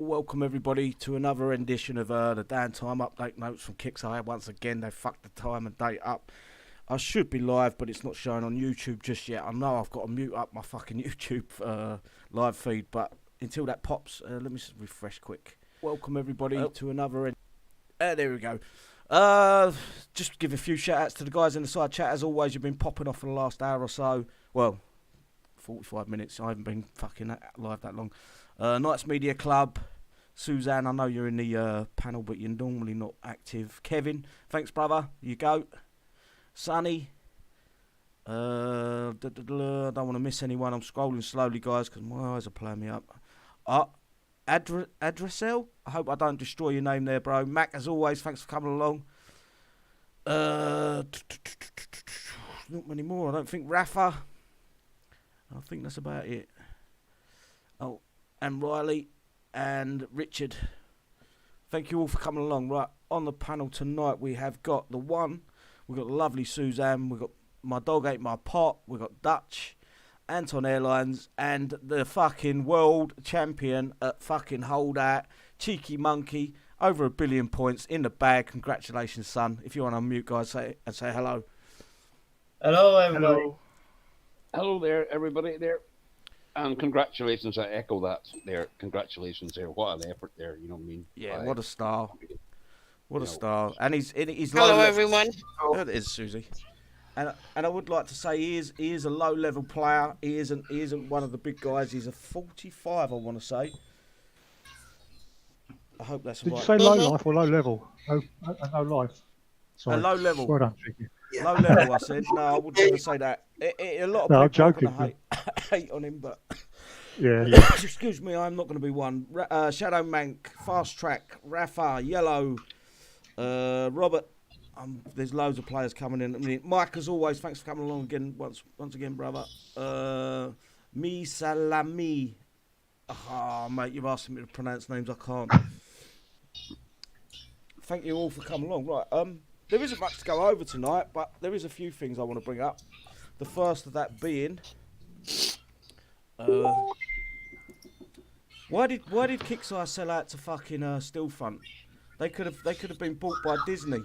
Welcome everybody to another edition of the Downtime update notes from Kixeye. Once again, they fucked the time and date up. I should be live, but it's not showing on YouTube just yet. I know I've got to mute up my fucking YouTube live feed, but until that pops, let me just refresh quick. Welcome everybody to another. There we go. Just give a few shout outs to the guys in the side chat. As always, you've been popping off for the last hour or so. Well, 45 minutes. I haven't been fucking live that long. Knights Media Club, Suzanne, I know you're in the panel, but you're normally not active. Kevin, thanks, brother. You go. Sonny, I don't want to miss anyone. I'm scrolling slowly, guys, because my eyes are playing me up. Adrasel, I hope I don't destroy your name there, bro. Mac, as always, thanks for coming along. Not many more, I don't think. Rafa, I think that's about it. Oh, and Riley and Richard. Thank you all for coming along. Right, on the panel tonight we have got the one, we've got the lovely Suzanne, we've got My Dog Ate My Pot, we've got Dutch, Anton Airlines, and the fucking world champion at fucking Holdout, Cheeky Monkey, over 1 billion points in the bag. Congratulations, son. If you want to unmute, guys, say hello. Hello, everybody. Hello there, everybody there. And congratulations, I echo that there. Congratulations there. What an effort there, you know what I mean? Yeah, what a star. What a star. And he's hello, everyone. There it is, Susie. And I would like to say he is a low level player. He isn't one of the big guys. He's a 45, I want to say. I hope that's right. Did you say low life or low level? No life. Sorry. A low level. Well done, Cheeky. Low level, I said. No, I would never say that. A lot of people are going to hate on him, but yeah. Excuse me, I'm not going to be one. Shadow Mank, Fast Track, Rafa, Yellow, Robert. There's loads of players coming in. Mike, as always, thanks for coming along again. Once again, brother. Me Salami. Ah, mate, you've asked me to pronounce names I can't. Thank you all for coming along. Right, there isn't much to go over tonight, but there is a few things I want to bring up. The first of that being, why did Kixeye sell out to fucking Stillfront? They could have been bought by Disney,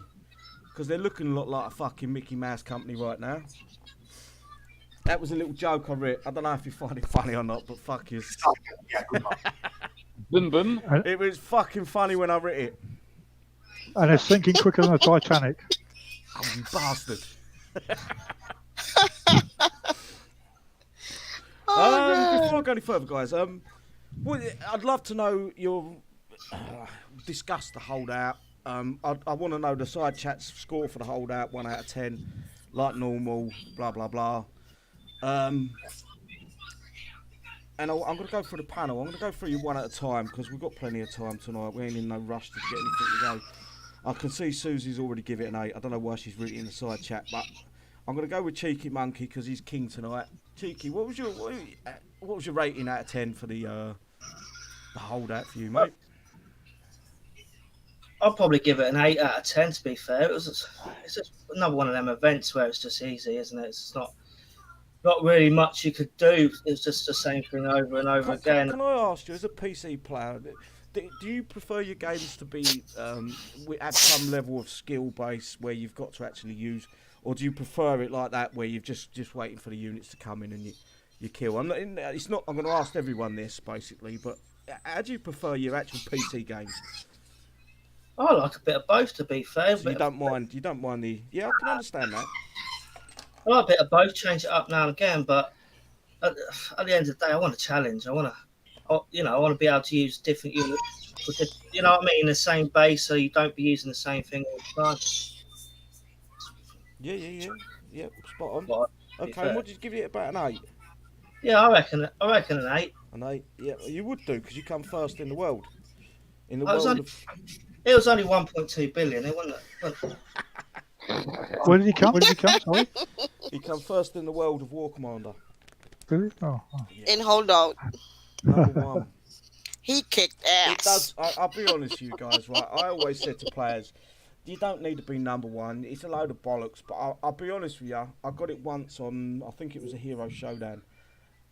because they're looking a lot like a fucking Mickey Mouse company right now. That was a little joke I read. I don't know if you find it funny or not, but fuck you. Yeah, good luck. Boom, boom. It was fucking funny when I read it. And they're sinking quicker than the Titanic. Oh, you bastard. Before I go any further, guys, I'd love to know your discuss the Holdout. I want to know the side chat's score for the Holdout, 1 out of 10, like normal, blah blah blah. And I'm going to go through the panel. I'm going to go through you one at a time because we've got plenty of time tonight. We ain't in no rush to get anything to go. I can see Susie's already give it an 8. I don't know why she's written in the side chat, but I'm going to go with Cheeky Monkey because he's king tonight. Cheeky, what was your rating out of 10 for the Holdout for you, mate? I'll probably give it an 8 out of 10, to be fair. It's just another one of them events where it's just easy, isn't it? It's not really much you could do. It's just the same thing over and over again. Can I ask you, as a PC player, do you prefer your games to be at some level of skill base where you've got to actually use, or do you prefer it like that where you're just waiting for the units to come in and you kill? I'm going to ask everyone this basically, but how do you prefer your actual PC games? I like a bit of both, to be fair. So you don't mind the... Yeah, I can understand that. I like a bit of both, change it up now and again, but at the end of the day, I want a challenge. I want to be able to use different units, you know what I mean, the same base, so you don't be using the same thing all the time. Yeah, spot on. Okay, what did you give it, about an 8? Yeah, I reckon an 8. An 8, yeah, you would do, because you come first in the world. It was only 1.2 billion. It wasn't. Where did he come? Sorry. He come first in the world of War Commander. Really? Oh. Yeah. In Holdout. Number 1. He kicked ass. It does. I'll be honest with you guys, right? I always said to players, you don't need to be number 1. It's a load of bollocks. But I'll be honest with you. I got it once on, I think it was a Hero Showdown,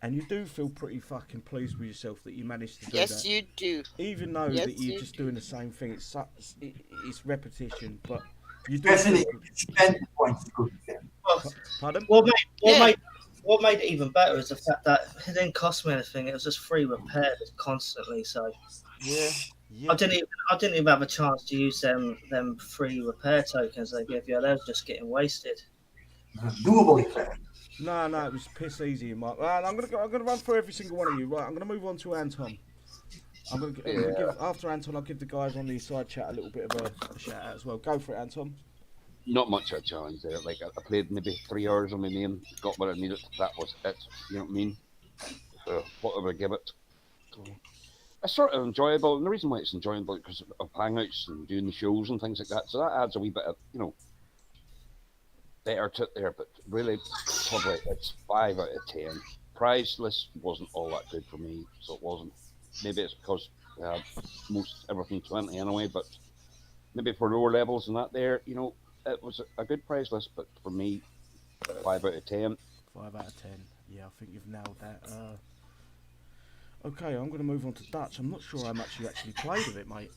And you do feel pretty fucking pleased with yourself that you managed to do Yes, that. you do. Even though Yes, that you're you just do. doing the same thing, it's repetition, but you do Especially feel good. if you spend the points to do it. Well, Pardon? Yeah. what made it even better is the fact that it didn't cost me anything. It was just free repairs constantly. So Yeah. I didn't even have a chance to use them free repair tokens they give you. They was just getting wasted. It's doable, in fact. No, it was piss easy, Mark. Right, I'm gonna run through every single one of you. Right, I'm gonna move on to Anton. I'm gonna give after Anton. I'll give the guys on the side chat a little bit of a shout out as well. Go for it, Anton. Not much of a challenge there. Like I played maybe 3 hours on my main, got what I needed. That was it. You know what I mean? So whatever I give it. It's sort of enjoyable, and the reason why it's enjoyable is because of hangouts and doing the shows and things like that. So that adds a wee bit of, better to it there. But really, probably it's 5 out of 10. Prize list wasn't all that good for me, so it wasn't. Maybe it's because most everything 20 anyway. But maybe for lower levels than that, there, it was a good prize list. But for me, 5 out of 10. 5 out of 10. Yeah, I think you've nailed that. Okay, I'm going to move on to Dutch. I'm not sure how much you actually played of it, mate.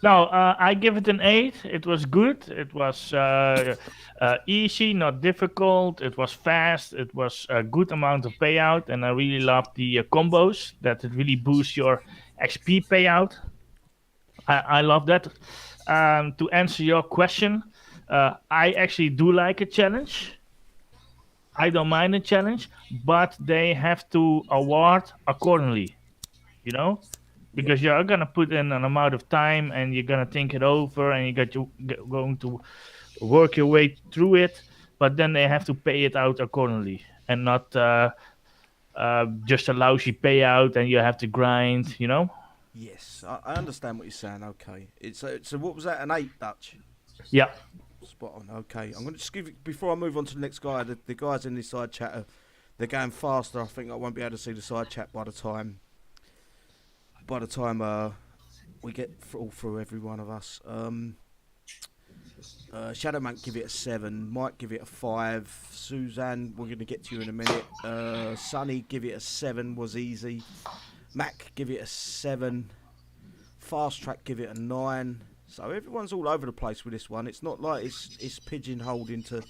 No, I give it an 8. It was good. It was easy, not difficult. It was fast. It was a good amount of payout, and I really loved the combos that it really boosts your XP payout. I love that. To answer your question, I actually do like a challenge. I don't mind a challenge, but they have to award accordingly, because you're gonna put in an amount of time and you're gonna think it over and going to work your way through it, but then they have to pay it out accordingly and not just a lousy payout and you have to grind, Yes, I understand what you're saying. Okay, so what was that? An 8, Dutch? Yeah. Spot on. Okay, I'm going to just give it, before I move on to the next guy, the guys in this side chat, they're going faster. I think I won't be able to see the side chat by the time we get all through every one of us. Shadowman give it a 7, Mike give it a 5, Suzanne, we're going to get to you in a minute. Sonny give it a 7, was easy. Mac give it a 7, Fast Track give it a 9. So everyone's all over the place with this one. It's not like it's pigeonholed into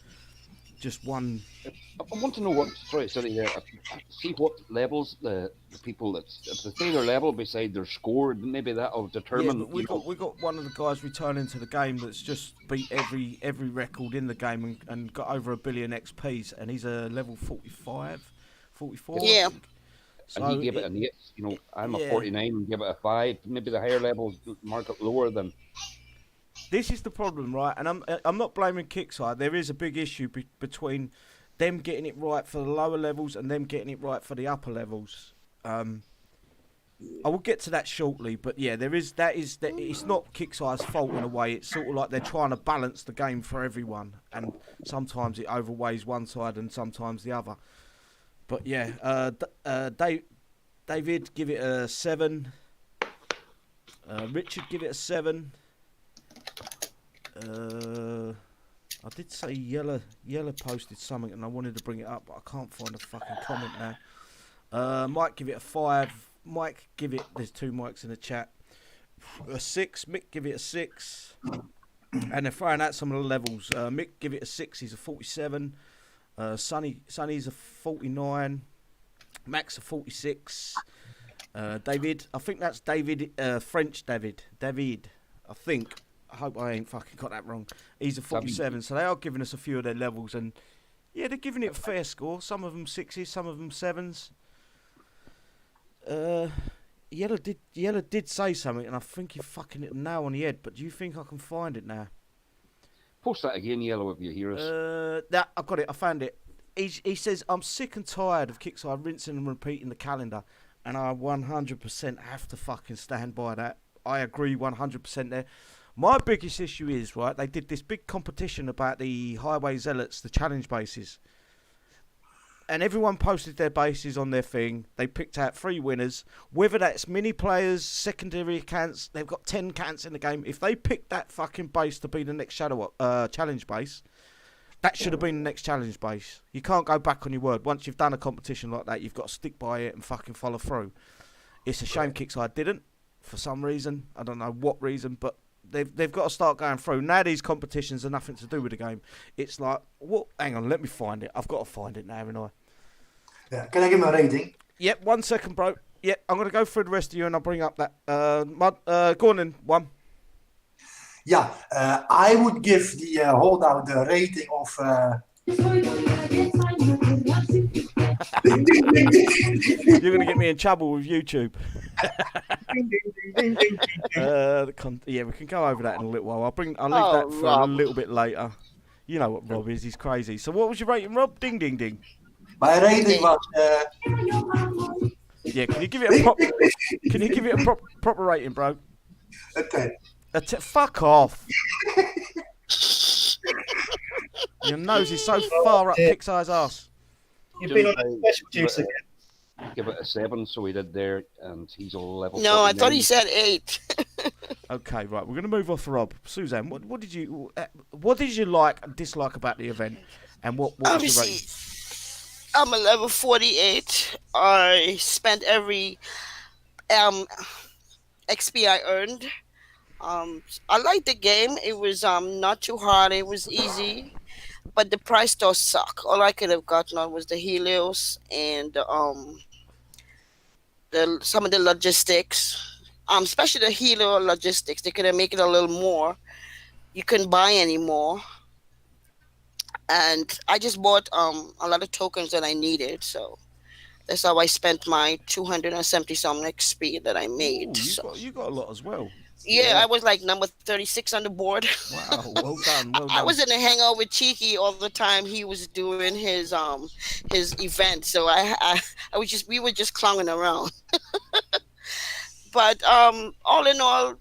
just one. I want to know what. Sorry, there. See what levels the people if they say their level beside their score, maybe that'll determine. Yeah, but we got one of the guys returning to the game that's just beat every record in the game and got over 1 billion XPs, and he's a level 45, 44. Yeah. So and he gave it an 8. I'm a 49 and give it a 5. Maybe the higher levels mark it lower than. This is the problem, right? And I'm not blaming Kixeye. There is a big issue between them getting it right for the lower levels and them getting it right for the upper levels. I will get to that shortly, but yeah, it's not Kixeye's fault in a way. It's sort of like they're trying to balance the game for everyone, and sometimes it overweighs one side and sometimes the other. But yeah, David, give it a 7. Richard, give it a 7. I did say Yellow posted something and I wanted to bring it up, but I can't find a fucking comment now. Mike, give it a 5. Mike, give it. There's 2 Mikes in the chat. A 6. Mick, give it a 6. And they're throwing out some of the levels. Mick, give it a 6. He's a 47. Sonny's a 49. Max a 46. David, I think that's David, French David, I think. I hope I ain't fucking got that wrong. He's a 47, so they are giving us a few of their levels, and yeah, they're giving it a fair score. Some of them 6s, some of them 7s. Yellow did say something, and I think you're fucking it now on the head, but do you think I can find it now? Post that again, Yellow, if you hear us. I've got it, I found it. He says, I'm sick and tired of Kixeye rinsing and repeating the calendar, and I 100% have to fucking stand by that. I agree 100% there. My biggest issue is, right, they did this big competition about the Highway Zealots, the challenge bases. And everyone posted their bases on their thing. They picked out 3 winners. Whether that's mini players, secondary accounts, they've got 10 accounts in the game. If they pick that fucking base to be the next challenge base, That should have been the next challenge, base. You can't go back on your word. Once you've done a competition like that, you've got to stick by it and fucking follow through. It's a shame Kixeye didn't, for some reason. I don't know what reason, but they've got to start going through. Now these competitions are nothing to do with the game. It's like, what? Hang on, let me find it. I've got to find it now, haven't I? Yeah. Can I give him a rating? Yep, 1 second, bro. Yep, I'm going to go through the rest of you and I'll bring up that. Go on then, 1. Yeah, I would give the Holdout the rating of. You're going to get me in trouble with YouTube. Yeah, we can go over that in a little while. I'll leave that for a little bit later. You know what Rob is, he's crazy. So what was your rating, Rob? Ding, ding, ding. My rating was. Yeah, can you give it a proper rating, bro? A 10. Fuck off. Your nose is so far up Kixeye's ass. You've been on a special juice again. Give it a 7, so he did there, and he's a level. No, I 49. thought he said 8. Okay, right. We're going to move off for Rob. Suzanne, what did you like and dislike about the event, and what was your rating? I'm a level 48. I spent every XP I earned. I liked the game. It was not too hard. It was easy, but the price does suck. All I could have gotten on was the Helios and some of the logistics. Especially the Helio logistics. They could have made it a little more. You couldn't buy anymore. And I just bought a lot of tokens that I needed, so that's how I spent my 270 some XP that I made. Ooh, you got a lot as well. Yeah, I was like number 36 on the board. Wow, well done, well done. I was in a hangout with Cheeky all the time. He was doing his event, so we were just clowning around. But all in all,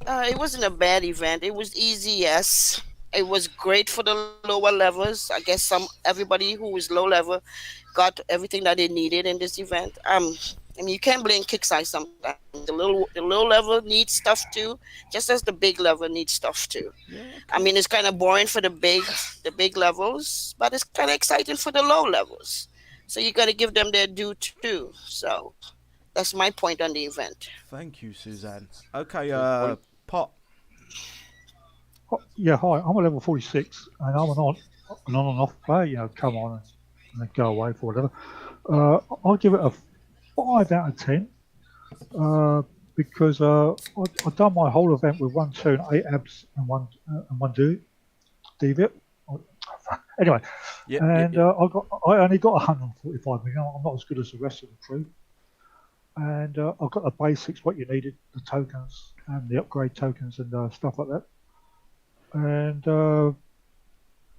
it wasn't a bad event. It was easy, yes. It was great for the lower levels. I guess everybody who was low level got everything that they needed in this event. I mean, you can't blame Kixeye sometimes. The low level needs stuff too, just as the big level needs stuff too. Yeah, okay. I mean, it's kind of boring for the big levels, but it's kind of exciting for the low levels. So you got to give them their due too. So that's my point on the event. Thank you, Suzanne. Okay, Pop. Yeah, hi. I'm a level 46, and I'm an on and off player. You know, come on and then go away for whatever. I'll give it a 5 out of 10 because I've done my whole event with 1 turn, 8 abs, and one deviant. Anyway, I only got 145 million. I'm not as good as the rest of the crew, and I've got the basics, what you needed, the tokens and the upgrade tokens and stuff like that. And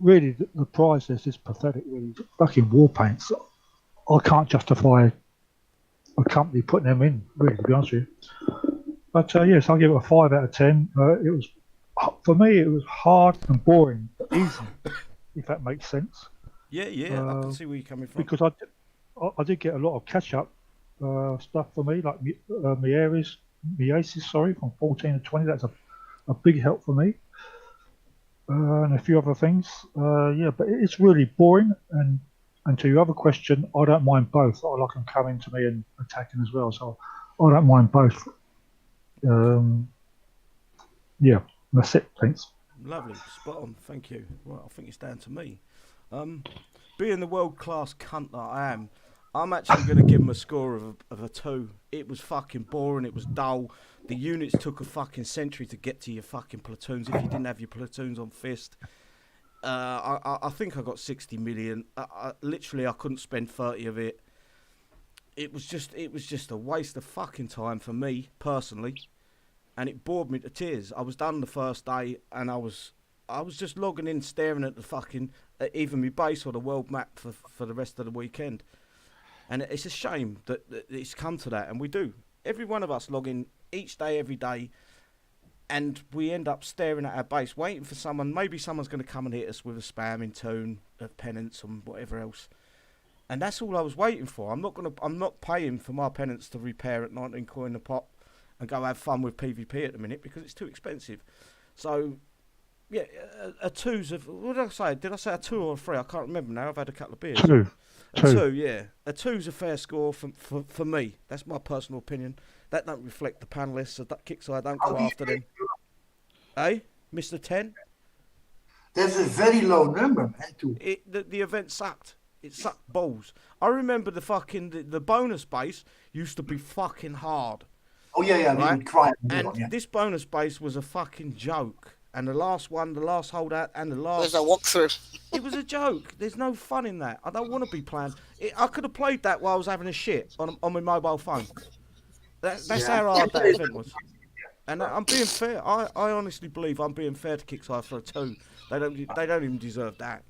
really, the price is pathetic. Really, fucking war paints. I can't justify a company putting them in. Really, to be honest with you. But yes, I'll give it a 5 out of 10. It was, for me, it was hard and boring, but easy, if that makes sense. Yeah, I can see where you're coming from. Because I did get a lot of catch up stuff for me, like my Aces, from 14 to 20. That's a big help for me. And a few other things. But it's really boring. And to your other question, I don't mind both. I like them coming to me and attacking as well. So I don't mind both. That's it. Thanks. Lovely. Spot on. Thank you. Right, I think it's down to me. Being the world-class cunt that I am, I'm actually going to give him a score of a 2. It was fucking boring. It was dull. The units took a fucking century to get to your fucking platoons if you didn't have your platoons on fist. I think I got 60 million. Literally, I couldn't spend 30 of it. It was just a waste of fucking time for me, personally. And it bored me to tears. I was done the first day, and I was just logging in, staring at the fucking, either my base or the world map for the rest of the weekend. And it's a shame that it's come to that, and we do. Every one of us log in each day, every day, and we end up staring at our base, waiting for someone. Maybe someone's going to come and hit us with a spamming tune, a penance, and whatever else. And that's all I was waiting for. I'm not paying for my penance to repair at 19 coin a pop and go have fun with PvP at the minute because it's too expensive. So Yeah, a two's of. What did I say? Did I say a 2 or a 3? I can't remember now. I've had a couple of beers. Two. A 2, yeah. A 2's a fair score for me. That's my personal opinion. That don't reflect the panelists. So that Kixeye don't go after them. Eh, Mr. 10? That's a very low number, man. Two. The event sucked. It sucked balls. I remember the bonus base used to be fucking hard. Oh yeah, right? we would cry. And this bonus base was a fucking joke. And the last one, the last holdout, and the last... There's a walkthrough. It was a joke. There's no fun in that. I don't want to be playing... I could have played that while I was having a shit on my mobile phone. That's how hard that event was. And I'm being fair. I honestly believe I'm being fair to Kixeye for a 2. They don't even deserve that.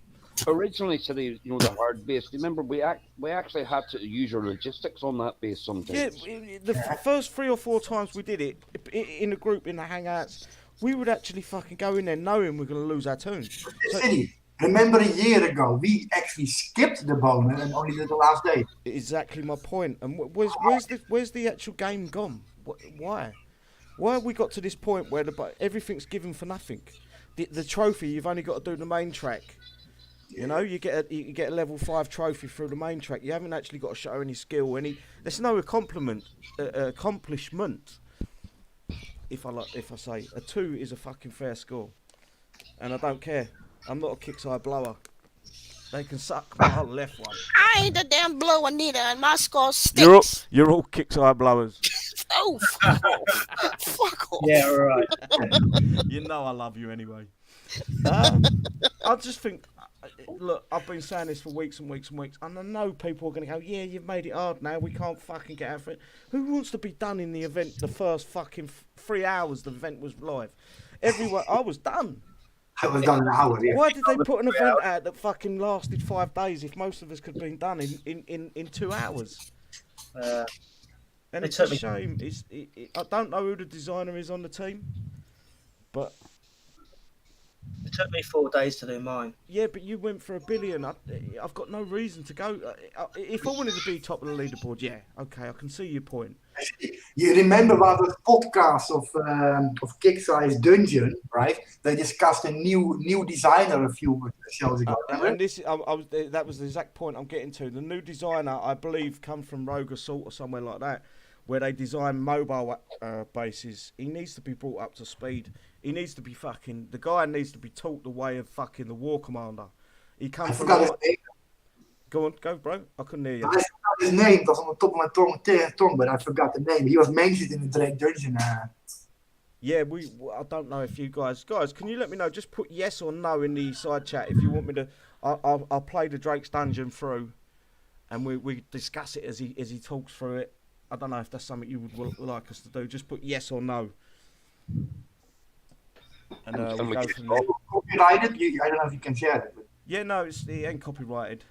Originally, Siddy, the hard base. Do you remember we actually had to use your logistics on that base sometimes? Yeah, the first 3 or 4 times we did it in the group, in the hangouts, we would actually fucking go in there knowing we're going to lose our tunes. So, Siddy, remember a year ago, we actually skipped the bonus and only did the last day. Exactly my point. And where's the actual game gone? Why? Why have we got to this point where everything's given for nothing? The trophy, you've only got to do the main track. You know, you get a level 5 trophy through the main track. You haven't actually got to show any skill, there's no accomplishment. If I say a 2 is a fucking fair score, and I don't care. I'm not a Kixeye blower. They can suck, but I left one. I ain't a damn blower neither, and my score stinks. You're all Kixeye blowers. Oh, fuck off. Fuck off. Yeah, right. You know I love you anyway. I just think, look, I've been saying this for weeks and weeks and weeks, and I know people are going to go, yeah, you've made it hard now, we can't fucking get out of it. Who wants to be done in the event the first fucking 3 hours the event was live? Everyone, I was done. I was done in an hour, yeah. Why did they put an event out that fucking lasted 5 days if most of us could have been done in 2 hours? And it's a shame. I don't know who the designer is on the team, but... It took me 4 days to do mine. Yeah, but you went for $1 billion. I've got no reason to go. If I wanted to be top of the leaderboard, yeah, okay, I can see your point. You remember about the podcast of Kixeye's Dungeon, right? They discussed a new designer a few shows ago. And this, that was the exact point I'm getting to. The new designer, I believe, come from Rogue Assault or somewhere like that, where they design mobile bases. He needs to be brought up to speed. He needs to be the guy needs to be taught the way of fucking the War Commander. He comes I forgot his name. Go on, go, bro. I couldn't hear you. I forgot his name. It was on the top of my tongue, but I forgot the name. He was mentioned in the Drake Dungeon. Yeah, I don't know if you guys, can you let me know? Just put yes or no in the side chat if you want me to. I'll play the Drake's Dungeon through, and we discuss it as he talks through it. I don't know if that's something you would like us to do. Just put yes or no. And we'll go from there. Copyrighted? I don't know if you can share it. But... Yeah, no, it ain't copyrighted.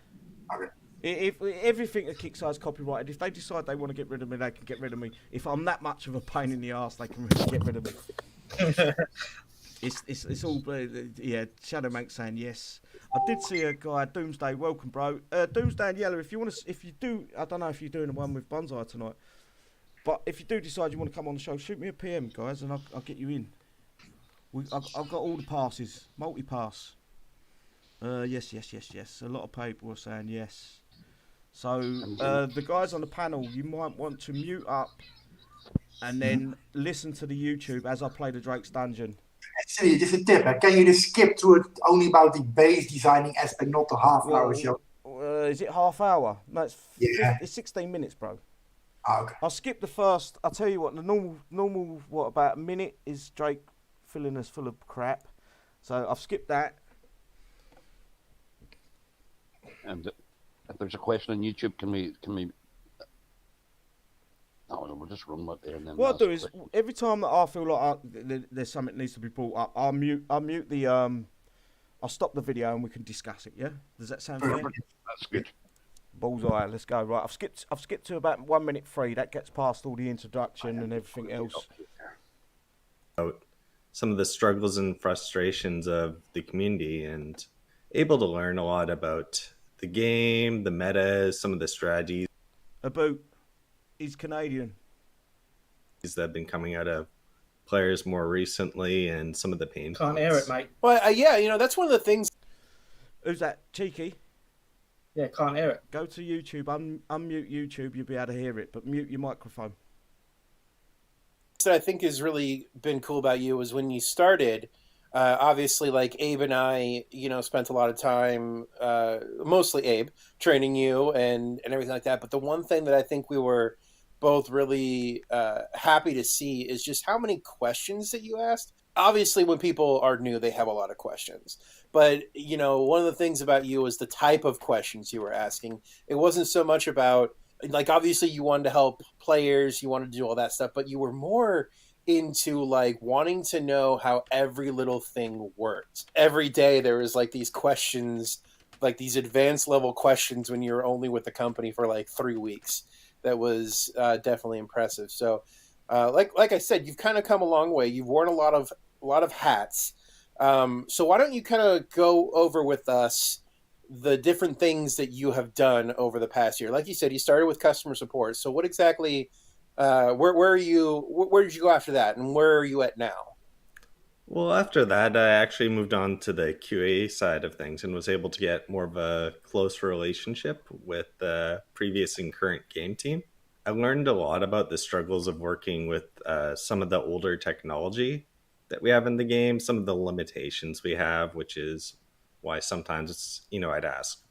Okay. If everything at Kixeye's copyrighted, if they decide they want to get rid of me, they can get rid of me. If I'm that much of a pain in the arse, they can really get rid of me. It's all yeah. Shadowmank saying yes. I did see a guy, Doomsday. Welcome, bro. Doomsday and Yellow. If you do, I don't know if you're doing the one with Bonsai tonight, but if you do decide you want to come on the show, shoot me a PM, guys, and I'll get you in. I've got all the passes, multi-pass. Yes. A lot of people are saying yes. So the guys on the panel, you might want to mute up and then listen to the YouTube as I play the Drake's Dungeon. Actually, just a tip. Can you just skip to it only about the base designing aspect, not the half-hour show? Is it half hour? No, it's 16 minutes, bro. Oh, okay. I'll skip the first. I'll tell you what, the normal about a minute is Drake filling us full of crap. So I've skipped that. And if there's a question on YouTube, can we? No, we'll just run right there and then. What I'll do is every time that I feel like there's something that needs to be brought up, I'll mute the I'll stop the video and we can discuss it. Yeah, does that sound fair? That's good. Bullseye. Let's go. Right, I've skipped to about 1 minute 3. That gets past all the introduction and everything else. Some of the struggles and frustrations of the community, and able to learn a lot about the game, the meta, some of the strategies. About he's Canadian. That have been coming out of players more recently and some of the pain Can't points. hear it, mate. Well, yeah, that's one of the things. Who's that? Cheeky? Yeah, can't hear it. Go to YouTube, unmute YouTube, you'll be able to hear it, but mute your microphone. That I think has really been cool about you is when you started, obviously, like Abe and I, spent a lot of time, mostly Abe, training you and everything like that. But the one thing that I think we were both really happy to see is just how many questions that you asked. Obviously, when people are new, they have a lot of questions. But, one of the things about you was the type of questions you were asking. It wasn't so much about, like, obviously you wanted to help players, you wanted to do all that stuff, but you were more into, like, wanting to know how every little thing worked. Every day there was, like, these questions, like these advanced level questions when you were only with the company for, like, 3 weeks. That was definitely impressive. So, like I said, you've kind of come a long way. You've worn a lot of hats. So why don't you kind of go over with us the different things that you have done over the past year? Like you said, you started with customer support. So what exactly? Where are you? Where did you go after that, and where are you at now? Well, after that, I actually moved on to the QA side of things and was able to get more of a close relationship with the previous and current game team. I learned a lot about the struggles of working with some of the older technology that we have in the game, some of the limitations we have, which is why sometimes it's, I'd ask.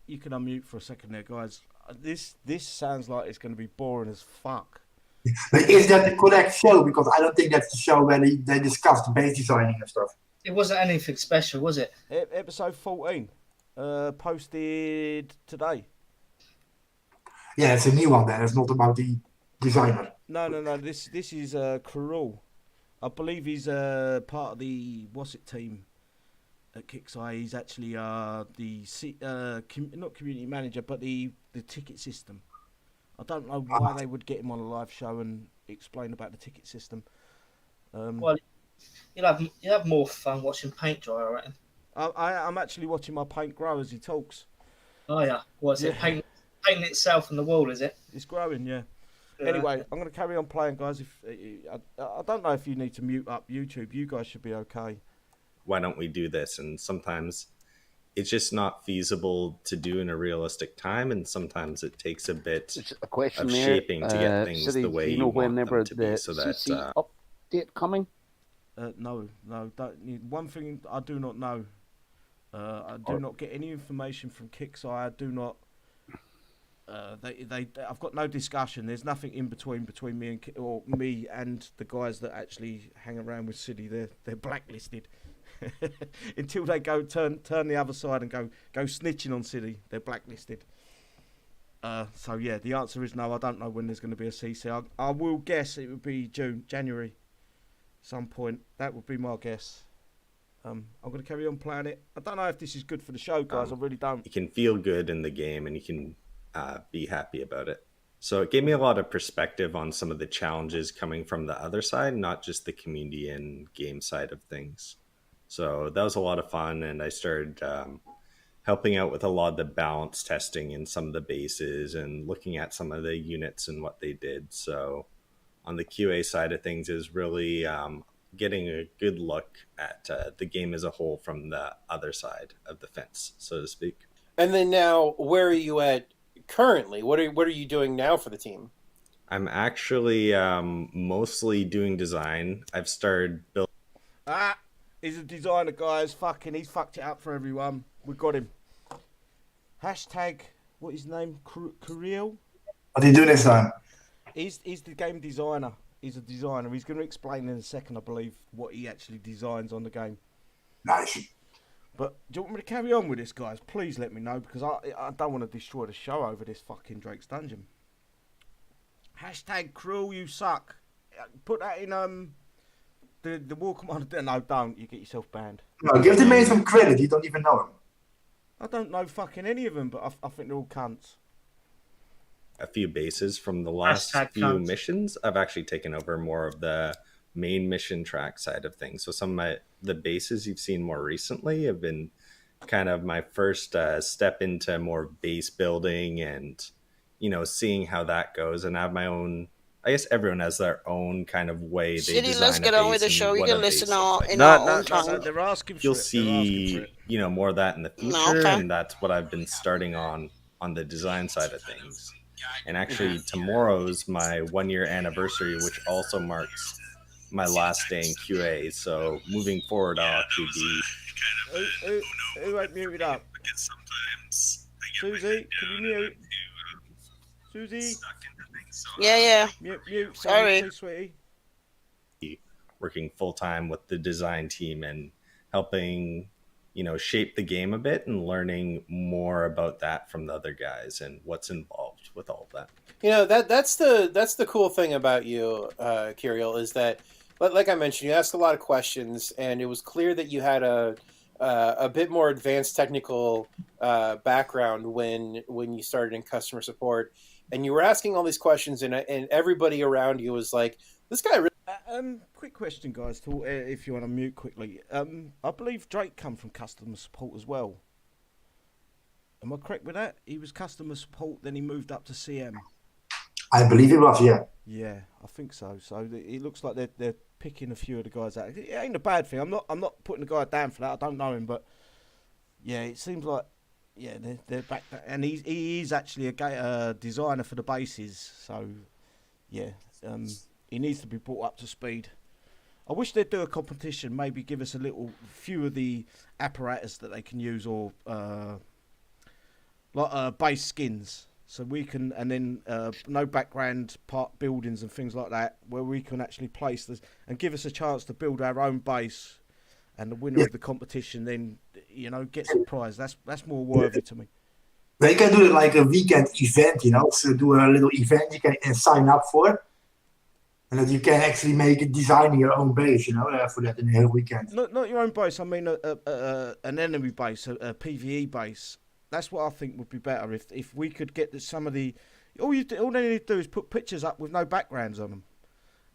You can unmute for a second there, guys. This sounds like it's going to be boring as fuck. But is that the correct show? Because I don't think that's the show where they discuss the base designing and stuff. It wasn't anything special, was it? Episode 14, posted today. Yeah, it's a new one then. It's not about the designer. No. This is Carul. I believe he's part of the team at Kixeye. He's actually not community manager, but the ticket system. I don't know why they would get him on a live show and explain about the ticket system. Well, you'll have more fun watching paint dry, I reckon. I'm actually watching my paint grow as he talks. Oh yeah, what's it? Painting itself on the wall, is it? It's growing, yeah. Anyway, I'm going to carry on playing, guys. I don't know if you need to mute up YouTube. You guys should be okay. Why don't we do this? And sometimes it's just not feasible to do in a realistic time, and sometimes it takes a bit of shaping to get things the way you want them to be. So that update coming? No. One thing I do not know. I do not get any information from Kixeye. I do not. I've got no discussion. There's nothing in between me and the guys that actually hang around with Siddy. They're blacklisted until they go turn the other side and go snitching on Siddy. They're blacklisted. So yeah, the answer is no. I don't know when there's going to be a CC. I will guess it would be January, some point. That would be my guess. I'm going to carry on playing it. I don't know if this is good for the show, guys. I really don't. You can feel good in the game, and you can be happy about it. So it gave me a lot of perspective on some of the challenges coming from the other side, not just the community and game side of things. So that was a lot of fun, and I started helping out with a lot of the balance testing in some of the bases and looking at some of the units and what they did. So on the QA side of things is really getting a good look at the game as a whole from the other side of the fence, so to speak. And then now, where are you at currently? What are you doing now for the team? I'm actually mostly doing design. I've started building. He's a designer, guys. He's fucked it up for everyone. We got him. Hashtag, what is his name? Kirill? What are you doing this time? He's the game designer. He's a designer. He's going to explain in a second, I believe, what he actually designs on the game. Nice. But do you want me to carry on with this, guys? Please let me know, because I don't want to destroy the show over this fucking Drake's Dungeon. Hashtag cruel, you suck. Put that in the war commander. No, don't. You get yourself banned. No, give the man some credit. You don't even know him. I don't know fucking any of them, but I think they're all cunts. A few bases from the last few missions. I've actually taken over more of the main mission track side of things. So some of the bases you've seen more recently have been kind of my first step into more base building and, seeing how that goes. And I have my own I guess everyone has their own kind of way they City, design let's a get on with base the and show. You what a can base listen looks like. in No, our no, own no, time. no, they're asking for You'll it. They're asking for see, it. you know, more of that in the No, future, okay. and that's what I've been starting on the design side of things. And actually, tomorrow's my 1-year anniversary, which also marks my last day in QA. So moving forward, I'll actually be. Who ain't muted up? Susie, can you mute? Susie, Yeah. mute. Sorry. Please, sweetie. Working full time with the design team and helping, you know, shape the game a bit and learning more about that from the other guys and what's involved with all of that. You know, that's the cool thing about you, Kirill, is that, like I mentioned, you asked a lot of questions, and it was clear that you had a bit more advanced technical background when you started in customer support, and you were asking all these questions, and everybody around you was like, "This guy really." Quick question, guys. If you want to mute quickly, I believe Drake come from customer support as well. Am I correct with that? He was customer support, then he moved up to CM. I believe it was, yeah. Yeah, I think so. So it looks like they're picking a few of the guys out. It ain't a bad thing. I'm not putting the guy down for that. I don't know him, but yeah, it seems like they're back. And he is actually a designer for the bases. So yeah, he needs to be brought up to speed. I wish they'd do a competition. Maybe give us a few of the apparatus that they can use, or like base skins. So we can, and then no background part buildings and things like that, where we can actually place this and give us a chance to build our own base, and the winner of the competition then, you know, gets a prize. That's more worthy to me. They can do it like a weekend event, you know. So do a little event you can sign up for, and that you can actually make it, design your own base, you know, for that in a weekend. Not your own base. I mean an enemy base, a PVE base. That's what I think would be better if we could get some of the. All they need to do is put pictures up with no backgrounds on them,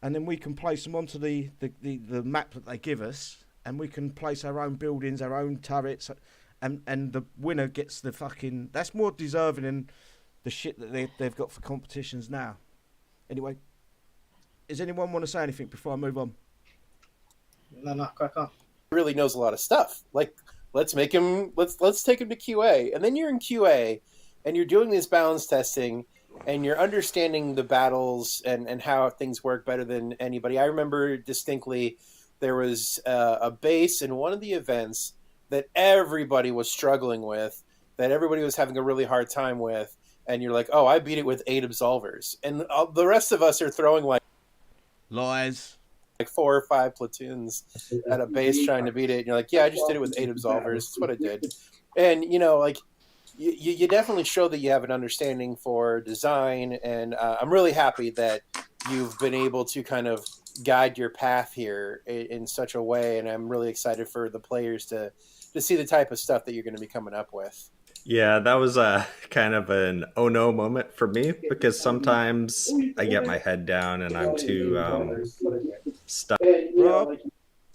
and then we can place them onto the map that they give us, and we can place our own buildings, our own turrets, and the winner gets the fucking. That's more deserving than the shit that they've got for competitions now. Anyway, does anyone want to say anything before I move on? No, crack on. Really knows a lot of stuff. Like, let's take him to QA, and then you're in QA, and you're doing this balance testing, and you're understanding the battles and how things work better than anybody. I remember distinctly there was a base in one of the events that everybody was struggling with, that everybody was having a really hard time with, and you're like, oh, I beat it with 8 absolvers, and the rest of us are throwing like lies, like 4 or 5 platoons at a base trying to beat it, and you're like, yeah, I just did it with 8 absolvers. That's what I did. And you know, like, you definitely show that you have an understanding for design, and I'm really happy that you've been able to kind of guide your path here in such a way, and I'm really excited for the players to see the type of stuff that you're going to be coming up with. Yeah, that was kind of an oh no moment for me, because sometimes I get my head down and I'm too stuck. Rob,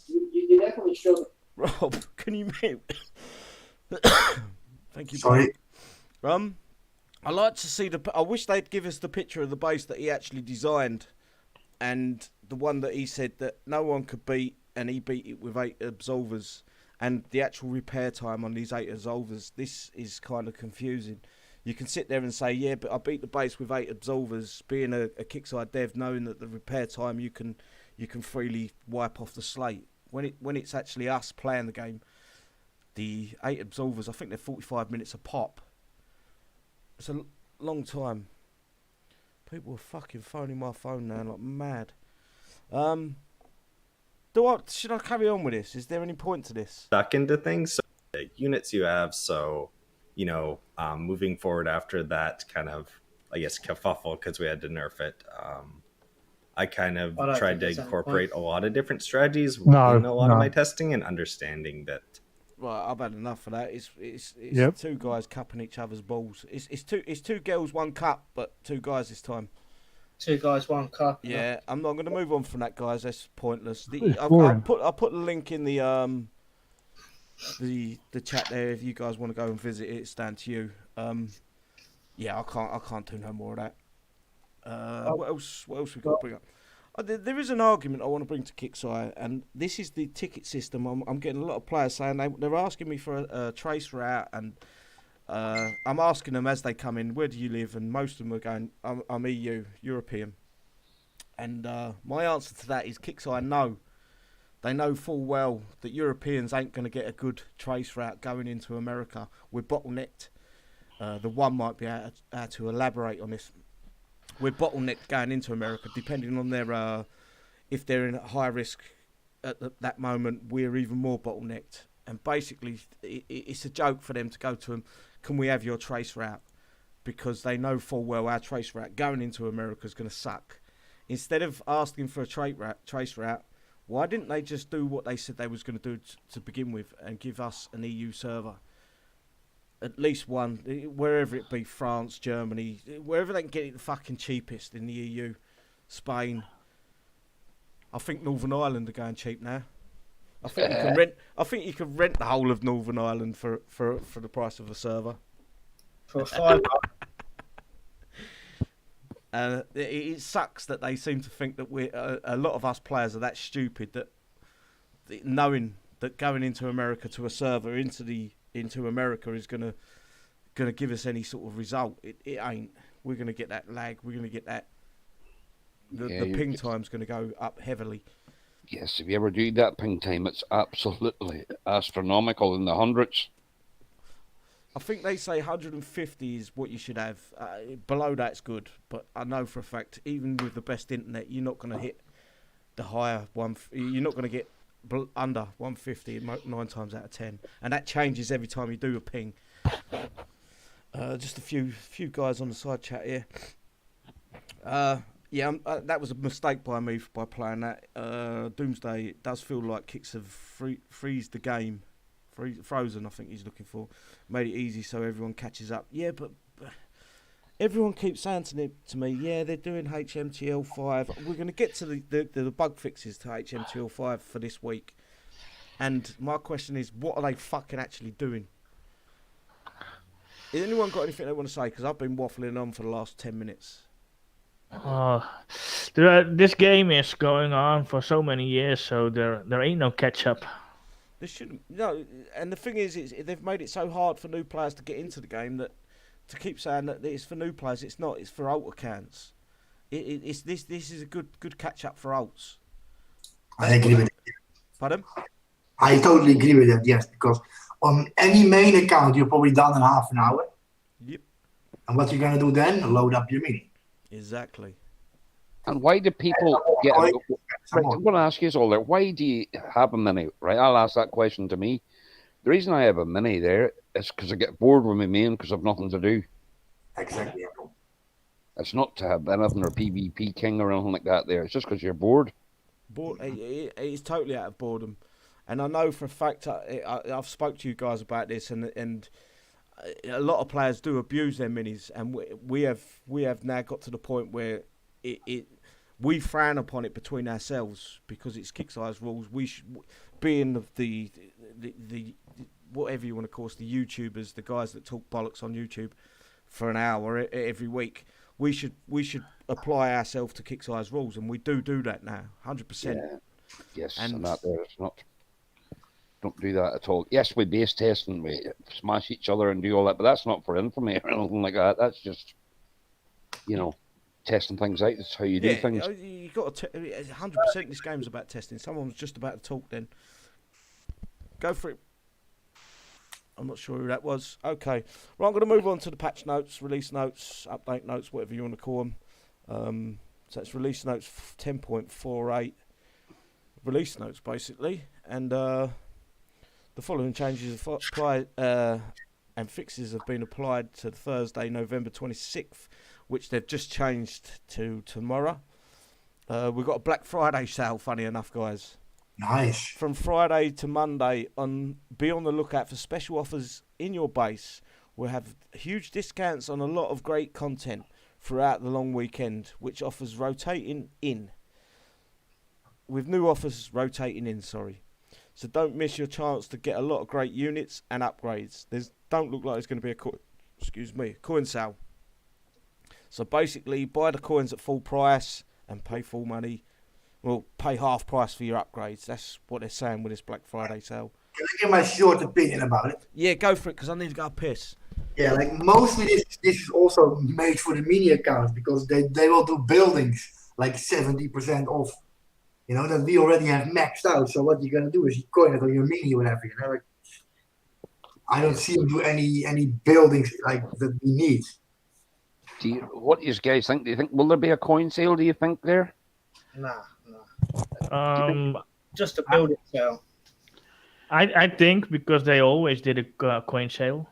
you definitely show. Rob, can you mute? Thank you. Sorry. I like to see I wish they'd give us the picture of the base that he actually designed, and the one that he said that no one could beat, and he beat it with 8 absolvers. And the actual repair time on these 8 absolvers, this is kind of confusing. You can sit there and say, yeah, but I beat the base with 8 absolvers, being a Kixeye dev, knowing that the repair time you can freely wipe off the slate. When it's actually us playing the game, the 8 absolvers, I think they're 45 minutes a pop. It's a long time. People are fucking phoning my phone now like mad. Should I carry on with this? Is there any point to this? Stuck into things. So the units you have, so, you know, moving forward after that kind of, I guess, kerfuffle, because we had to nerf it, I kind of tried to incorporate a lot of different strategies in a lot of my testing, and understanding that. Right, I've had enough of that. It's Yep. 2 guys cupping each other's balls. It's 2 girls, 1 cup, but 2 guys this time. 2 guys, 1 cup. Yeah, I'm not going to move on from that, guys. That's pointless. It's I'll boring. put the link in the chat there if you guys want to go and visit it. It's down to you. Yeah, I can't do no more of that. What else? What else we got to bring up? There is an argument I want to bring to Kixeye, and this is the ticket system. I'm getting a lot of players saying they're asking me for a trace route, and I'm asking them as they come in, where do you live? And most of them are going, I'm EU, European. And my answer to that is Kixeye know. They know full well that Europeans ain't going to get a good trace route going into America. We're bottlenecked. The one might be able to elaborate on this. We're bottlenecked going into America, depending on their if they're in high risk at that moment. We're even more bottlenecked, and basically it's a joke for them to go to them. Can we have your trace route? Because they know full well our trace route going into America is going to suck. Instead of asking for a trace route, why didn't they just do what they said they was going to do to begin with and give us an EU server? At least one, wherever it be, France, Germany, wherever they can get it the fucking cheapest in the EU, Spain. I think Northern Ireland are going cheap now. I think you can rent. I think you can rent the whole of Northern Ireland for the price of a server. For a $5. It sucks that they seem to think that a lot of us players are that stupid that knowing that going into America to a server into America is gonna give us any sort of result. It ain't. We're gonna get that lag. We're gonna get that. The ping time's gonna go up heavily. Yes, if you ever do that ping time, it's absolutely astronomical in the hundreds. I think they say 150 is what you should have. Below that's good, but I know for a fact, even with the best internet, you're not going to hit the higher one. You're not going to get under 150 9 times out of 10, and that changes every time you do a ping. Just a few guys on the side chat here. That was a mistake by me by playing that. Doomsday, it does feel like kicks have freeze the game. Frozen, I think he's looking for. Made it easy so everyone catches up. Yeah, but everyone keeps saying to me, yeah, they're doing HTML5. We're going to get to the bug fixes to HTML5 for this week. And my question is, what are they fucking actually doing? Has anyone got anything they want to say? Because I've been waffling on for the last 10 minutes. This game is going on for so many years, so there ain't no catch up. They shouldn't. No, and the thing is, they've made it so hard for new players to get into the game that to keep saying that it's for new players, it's not. It's for alt accounts. This is a good catch up for alts. I agree with that. Pardon? I totally agree with that. Yes, because on any main account you're probably done in half an hour. Yep. And what you're gonna do then? Load up your mini. Exactly. And why do people get? Right, I'm going to ask you all there. Why do you have a mini? Right, I'll ask that question to me. The reason I have a mini there is because I get bored with my main because I've nothing to do. Exactly. It's not to have anything or PvP king or anything like that. There, it's just because you're bored. It's totally out of boredom, and I know for a fact I've spoke to you guys about this, and a lot of players do abuse their minis, and we have now got to the point where we frown upon it between ourselves because it's Kixeye's rules. We being the whatever you want to call us, the YouTubers, the guys that talk bollocks on YouTube for an hour every week. We should apply ourselves to Kixeye's rules, and we do that now, 100%. Yeah. Yes, and that there is not. Don't do that at all. Yes, we base test and we smash each other and do all that, but that's not for infamy or anything like that. That's just, testing things out. That's how you do things. You got to 100%. This game's about testing. Someone was just about to talk. Then go for it. I'm not sure who that was. Okay, right. I'm going to move on to the patch notes, release notes, update notes, whatever you want to call them. So it's release notes 10.48. Release notes basically, and the following changes applied and fixes have been applied to Thursday, November 26th. Which they've just changed to tomorrow. We've got a Black Friday sale, funny enough, guys. Nice. From Friday to Monday, be on the lookout for special offers in your base. We'll have huge discounts on a lot of great content throughout the long weekend, which offers rotating in. With new offers rotating in, sorry. So don't miss your chance to get a lot of great units and upgrades. Don't look like there's going to be a coin sale. So basically, you buy the coins at full price and pay full money. Well, pay half price for your upgrades. That's what they're saying with this Black Friday sale. Can I give my short opinion about it? Yeah, go for it, because I need to go piss. Yeah, like mostly this is also made for the mini accounts because they will do buildings like 70% off. You know, that we already have maxed out. So what you're gonna do is you coin it on your mini or whatever. You know, like I don't see them do any buildings like that we need. What do you guys think? Do you think will there be a coin sale? Do you think there? Nah. Just a building sale. I think because they always did a coin sale.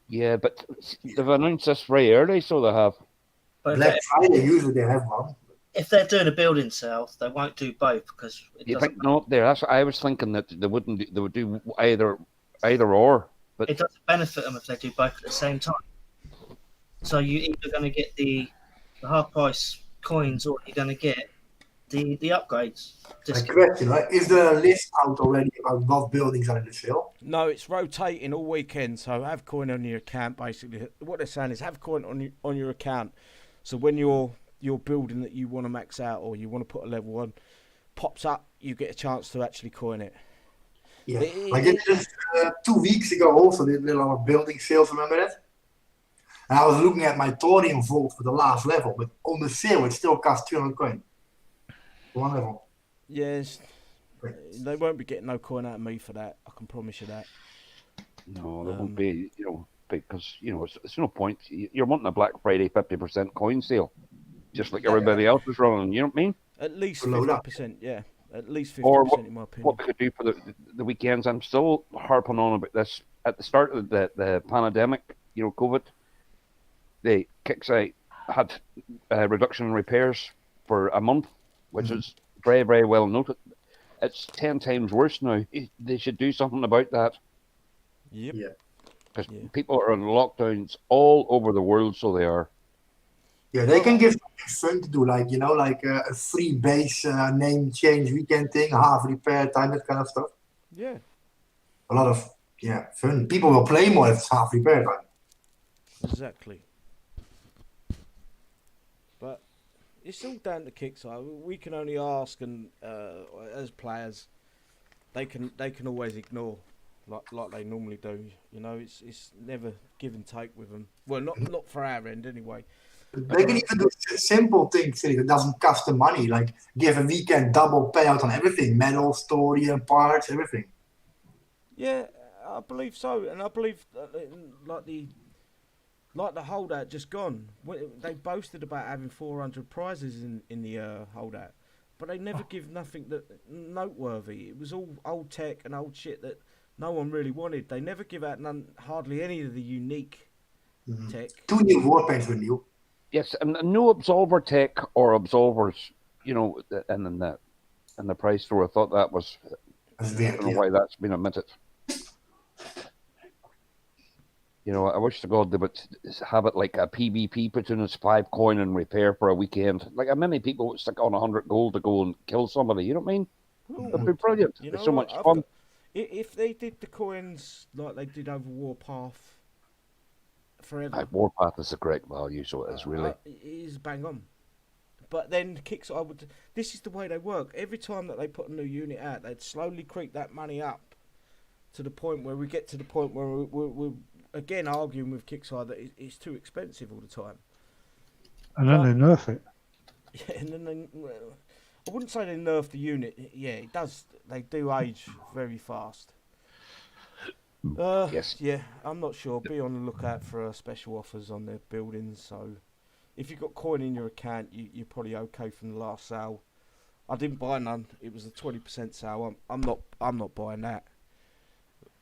Yeah, but they've announced this very early, so they have. But Black Friday usually they have one. if they're doing a building sale, they won't do both because You think not there? That's what I was thinking, that they wouldn't. They would do either or. But it doesn't benefit them if they do both at the same time. So you're either going to get the half price coins or you're going to get the upgrades. A question, right? Is there a list out already about what buildings are in the sale? No, it's rotating all weekend. So have coin on your account. Basically, what they're saying is have coin on your account. So when your building that you want to max out or you want to put a level on pops up, you get a chance to actually coin it. Yeah, like it just 2 weeks ago also they did a lot of building sales, remember that? And I was looking at my thorium vault for the last level, but on the sale it still costs 200 coin. One level. Yes, they won't be getting no coin out of me for that. I can promise you that. No, there won't be, because, it's no point. You're wanting a Black Friday 50% coin sale, just like everybody else is running, you know what I mean? At least 50%, yeah. At least 50% Or in my opinion. what we could do for the weekends, I'm still harping on about this. At the start of the pandemic, COVID, the Kixeye had reduction in repairs for a month, which is very, very well noted. It's 10 times worse now. They should do something about that. Yep. Yeah. Because people are in lockdowns all over the world, so they are. Yeah, they can give something fun to do, like a free base name change weekend thing, half repair time, that kind of stuff. Yeah. A lot of fun. People will play more if it's half repair time. Exactly. But it's all down to Kixeye. We can only ask, and as players, they can always ignore like they normally do. It's never give and take with them. Well, not for our end anyway. They can even do simple things that doesn't cost them money, like give a weekend double payout on everything, medal, story, and parts, everything. Yeah, I believe so, and I believe like the Holdout just gone. They boasted about having 400 prizes in the Holdout, but they never give nothing that noteworthy. It was all old tech and old shit that no one really wanted. They never give out hardly any of the unique tech. 2 new warpaints were new. Yes, and no Absolver tech or Absolvers, and in the price store. I thought that was. I don't know why that's been omitted. I wish to God they would have it like a PvP platoon is 5 coin and repair for a weekend. Like, how many people would stick on 100 gold to go and kill somebody? You know what I mean? That'd be brilliant. It's so much fun. If they did the coins like they did over Warpath forever. Warpath is a great value, so it is really. It is bang on. But then Kixeye would. This is the way they work. Every time that they put a new unit out, they'd slowly creep that money up to the point where we get to the point where we're again arguing with Kixeye that it's too expensive all the time. And then they nerf it. Yeah, and then I wouldn't say they nerf the unit. Yeah, it does. They do age very fast. Yes. Yeah, I'm not sure. Be on the lookout for special offers on their buildings. So, if you've got coin in your account, you're probably okay from the last sale. I didn't buy none. It was a 20% sale. I'm not buying that.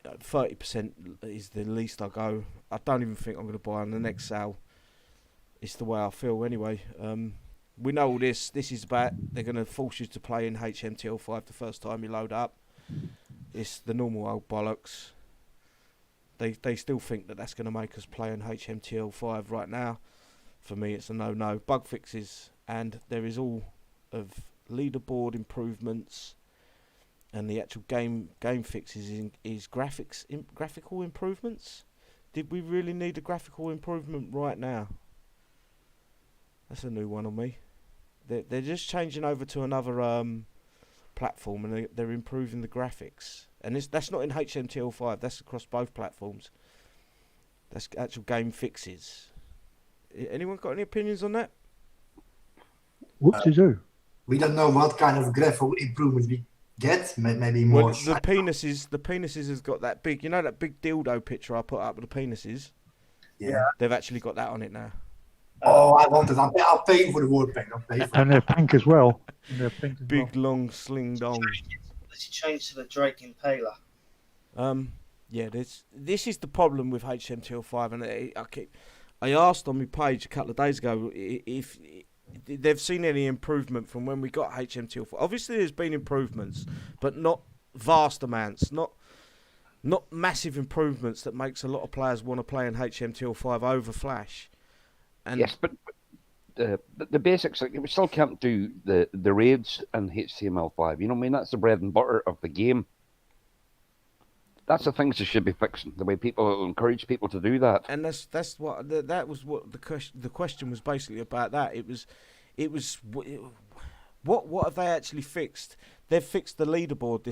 30% is the least I go. I don't even think I'm going to buy on the next sale. It's the way I feel anyway. We know all this. This is about they're going to force you to play in HTML5 the first time you load up. It's the normal old bollocks. They still think that that's going to make us play in HTML5 right now. For me, it's a no-no. Bug fixes, and there is all of leaderboard improvements, and the actual game fixes is graphical improvements. Did we really need a graphical improvement right now? That's a new one on me. They're just changing over to another platform, and they're improving the graphics. And that's not in HTML5. That's across both platforms. That's actual game fixes. Anyone got any opinions on that? Whoop-de-doo. We don't know what kind of graphical improvements we get. Maybe more. Well, the penises has got that big, that big dildo picture I put up with the penises. Yeah. They've actually got that on it now. Oh, I want it. I'll pay for the word paint. I'll pay for it. And they're pink as well. And they're pink as Big well. long sling dong. Let's change to the Drake Impaler. Yeah, this is the problem with HTML5, and I asked on my page a couple of days ago if they've seen any improvement from when we got HTML5. Obviously, there's been improvements, but not vast amounts, not massive improvements that makes a lot of players want to play in HTML5 over Flash. And yes, but the basics, like, we still can't do the raids in HTML5. You know what I mean? That's the bread and butter of the game. That's the things they should be fixing. The way people encourage people to do that. And that's what that was what the question was basically about. That it was what have they actually fixed? They've fixed the leaderboard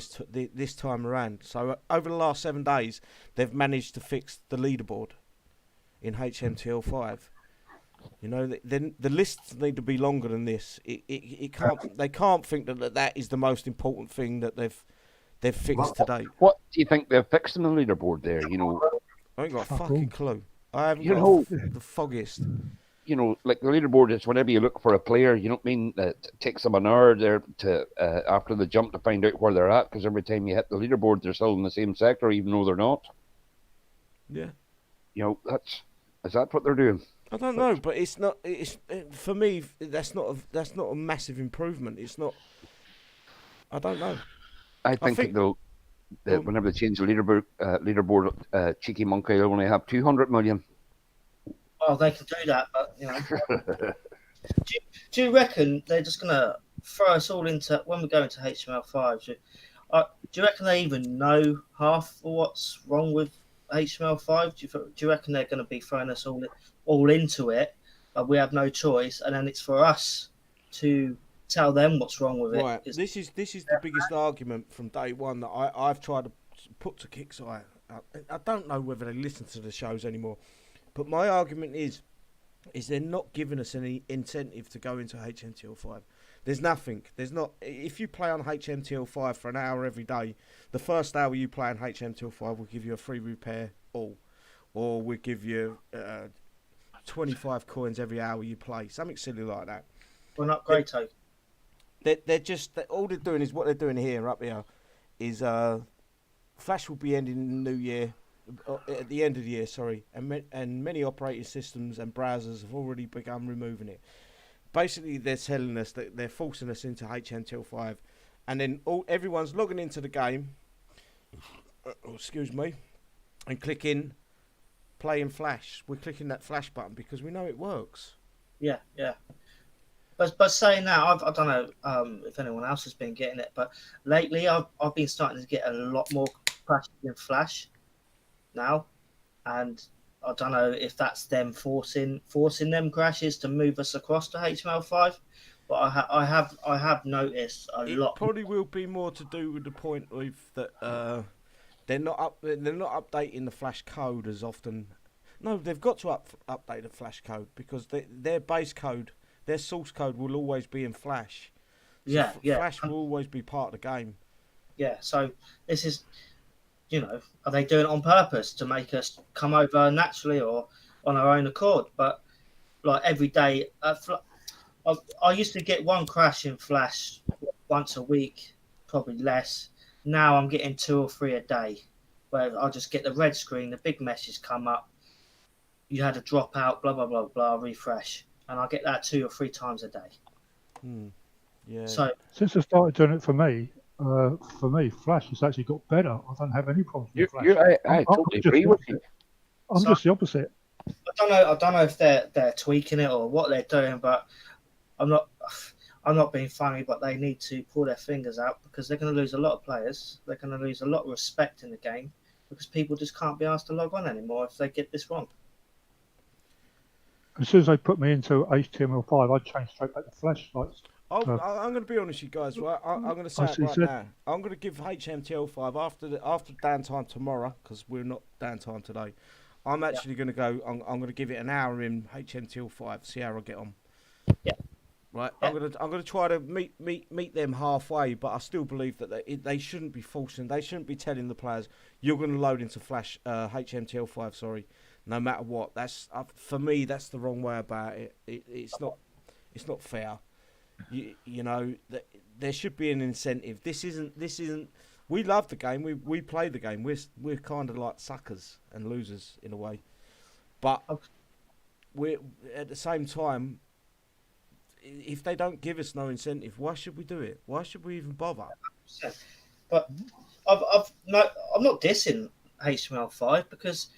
this time around. So over the last 7 days, they've managed to fix the leaderboard in HTML5. Then the lists need to be longer than this. It can't. They can't think that is the most important thing that they've fixed today. What do you think they've fixed in the leaderboard there? I ain't got a fucking clue. I haven't the foggiest. Like the leaderboard is whenever you look for a player, you know what I mean? It takes them an hour there to after the jump to find out where they're at, because every time you hit the leaderboard, they're still in the same sector, even though they're not. Yeah. Is that what they're doing? I don't know, but it's not. For me, that's not a massive improvement. It's not. I don't know. I think whenever they change the leaderboard, Cheeky Monkey will only have 200 million. Oh, they can do that, but do you reckon they're just gonna throw us all into when we go into HTML5? Do you reckon they even know half of what's wrong with HTML5? Do you reckon they're going to be throwing us all into it, but we have no choice, and then it's for us to tell them what's wrong with it? Right. This is the biggest argument from day one that I've tried to put to Kixeye. I don't know whether they listen to the shows anymore, but my argument is they're not giving us any incentive to go into HTML5. There's nothing. There's not. If you play on HTML5 for an hour every day, the first hour you play on HTML5 will give you a free repair or we'll give you 25 coins every hour you play. Something silly like that. Well, not great, Toke. All they're doing is what they're doing here, up here, is Flash will be ending in the new year, at the end of the year, sorry, and many operating systems and browsers have already begun removing it. Basically, they're telling us that they're forcing us into HTML5, and then everyone's logging into the game, excuse me, and clicking play in Flash. We're clicking that Flash button because we know it works. Yeah. But saying that, I don't know if anyone else has been getting it, but lately I've been starting to get a lot more crashes in Flash now, and I don't know if that's them forcing them crashes to move us across to HTML5, but I have noticed a lot. It probably will be more to do with the point with that they're not updating the Flash code as often. No, they've got to update the Flash code because their base code, their source code will always be in Flash. So Flash will always be part of the game. Yeah, so this is, are they doing it on purpose to make us come over naturally or on our own accord? But like every day, I used to get one crash in Flash once a week, probably less. Now I'm getting 2 or 3 a day, where I'll just get the red screen, the big message come up. You had a dropout, blah, blah, blah, blah, refresh. And I get that 2 or 3 times a day. Yeah. So since I started doing it for me, Flash has actually got better. I don't have any problems with Flash. I totally agree with you. I'm just the opposite. I don't know if they're tweaking it or what they're doing, but I'm not being funny, but they need to pull their fingers out because they're going to lose a lot of players. They're going to lose a lot of respect in the game because people just can't be asked to log on anymore if they get this wrong. as soon as they put me into HTML5, I changed straight back to Flash. I'm going to be honest, with you guys. Right, I'm going to say it right now. I'm going to give HTML5 after downtime tomorrow, because we're not downtime today. I'm actually going to go. I'm going to give it an hour in HTML5. See how I get on. Yeah. Right. Yeah. I'm going to try to meet them halfway, but I still believe that they shouldn't be forcing. They shouldn't be telling the players you're going to load into Flash HTML5. Sorry, no matter what. That's for me. That's the wrong way about it. It's not fair. You know, there should be an incentive. This isn't. We love the game. We play the game. We're kind of like suckers and losers in a way, but we're at the same time. If they don't give us no incentive, why should we do it? Why should we even bother? But I'm not dissing HTML5 because,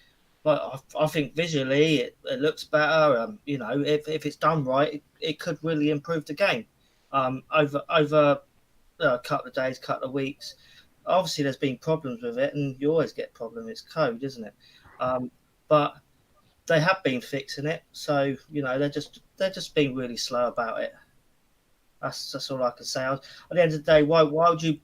like, I think visually it looks better. You know, if it's done right, it could really improve the game. Over a couple of days, couple of weeks. Obviously, there's been problems with it, and you always get problems. It's code, isn't it? But they have been fixing it, so you know they're just being really slow about it. That's all I can say. At the end of the day, why would you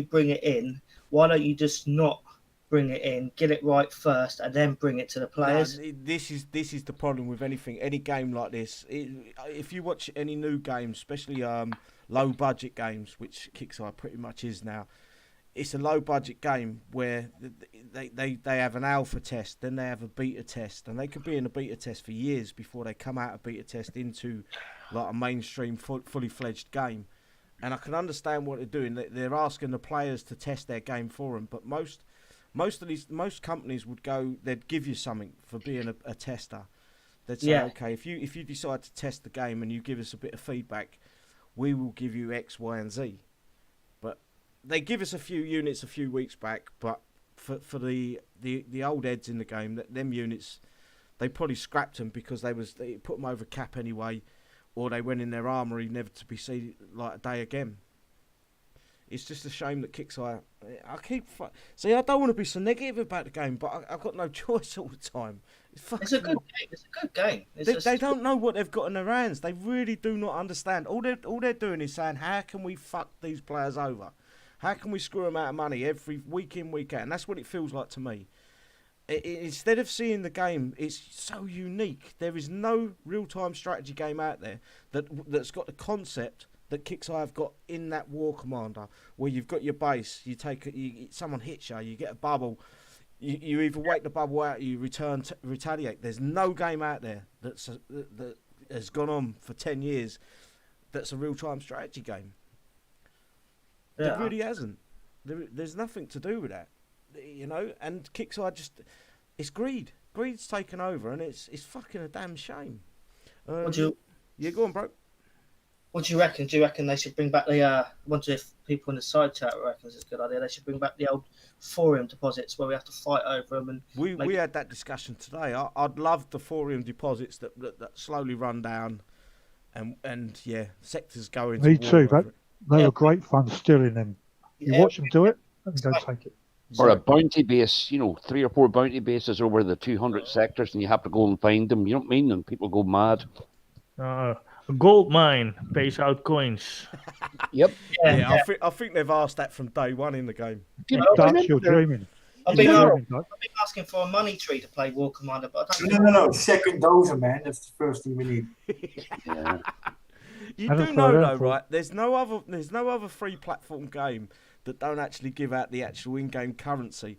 bring it in? Why don't you just not bring it in, get it right first, and then bring it to the players? No, this is the problem with any game like this. If you watch any new games, especially low budget games, which Kixeye pretty much is now, it's a low budget game where they have an alpha test, then they have a beta test, and they could be in a beta test for years before they come out of beta test into like a mainstream fully fledged game. And I can understand what they're doing. They're asking the players to test their game for them, but most companies would go, they'd give you something for being a tester. They'd say, okay, if you decide to test the game and you give us a bit of feedback, we will give you X, Y, and Z. But they give us a few units a few weeks back, but for the old heads in the game, them units, they probably scrapped them because they put them over cap anyway, or they went in their armory never to be seen like a day again. It's just a shame that Kixeye. See, I don't want to be so negative about the game, but I've got no choice all the time. It's a good game. It's a good game. They don't know what they've got in their hands. They really do not understand. All they're doing is saying, how can we fuck these players over? How can we screw them out of money every week in, week out? And that's what it feels like to me. Instead of seeing the game, it's so unique. There is no real-time strategy game out there that's got the concept that Kixeye have got in that War Commander, where you've got your base, someone hits you, you get a bubble, you either wait the bubble out, or you retaliate. There's no game out there that has gone on for 10 years that's a real-time strategy game. Yeah. It really hasn't. There's nothing to do with that, you know. And Kixeye it's greed. Greed's taken over, and it's fucking a damn shame. Yeah, go on, bro. What do you reckon? Do you reckon they should bring back the? I wonder if people in the side chat reckons it's a good idea. They should bring back the old forum deposits where we have to fight over them. And we had that discussion today. I'd love the forum deposits that slowly run down, and sectors go into. Me too. They were great fun stealing them. You watch them do it, and go take it. Or a bounty base, 3 or 4 bounty bases over the 200 sectors, and you have to go and find them. You know what I mean? And people go mad. A gold mine pays out coins. Yep. Yeah, I think they've asked that from day one in the game. You're dreaming. I've been asking for a money tree to play War Commander, but I don't No. Second dozer, man. That's the first thing we need. Yeah. You do know though, right? There's no other free platform game that don't actually give out the actual in-game currency.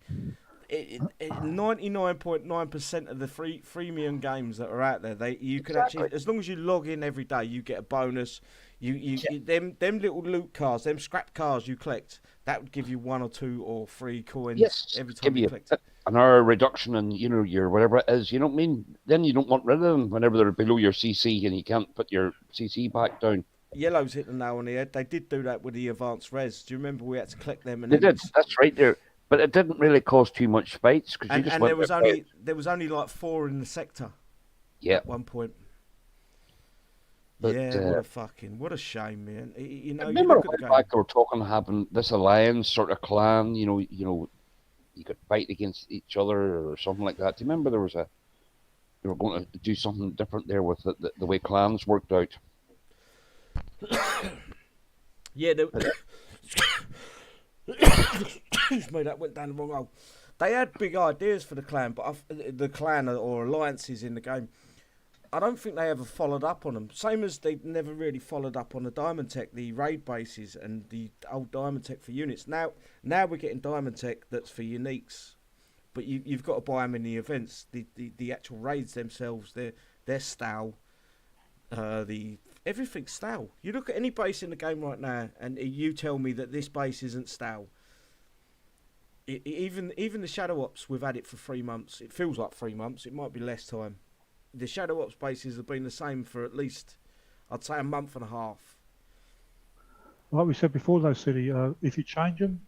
99.9% of the freemium games that are out there, you can actually, as long as you log in every day, you get a bonus. Them little loot cards, them scrap cards you collect, that would give you 1 or 2 or 3 coins every time you collect. An hour reduction in your whatever it is, you know what I mean? Then you don't want rid of them whenever they're below your CC and you can't put your CC back down. Yellow's hit the nail on the head. They did do that with the advanced res. Do you remember we had to collect them? They did. That's right there. But it didn't really cause too much fights because there was only like 4 in the sector. Yeah. At one point. But, what a shame, man. You know, I remember back they were talking having this alliance sort of clan. You could fight against each other or something like that. Do you remember there was you were going to do something different there with the way clans worked out. Yeah, excuse me, that went down the wrong hole. They had big ideas for the clan, but the clan or alliances in the game, I don't think they ever followed up on them. Same as they never really followed up on the Diamond Tech, the raid bases, and the old Diamond Tech for units. Now we're getting Diamond Tech that's for uniques, but you've got to buy them in the events. The actual raids themselves, they're stale. Everything's stale. You look at any base in the game right now, and you tell me that this base isn't stale. Even the Shadow Ops, we've had it for 3 months. It feels like 3 months. It might be less time. The Shadow Ops bases have been the same for at least, I'd say, a month and a half. Like we said before, though, Siddy, if you change them,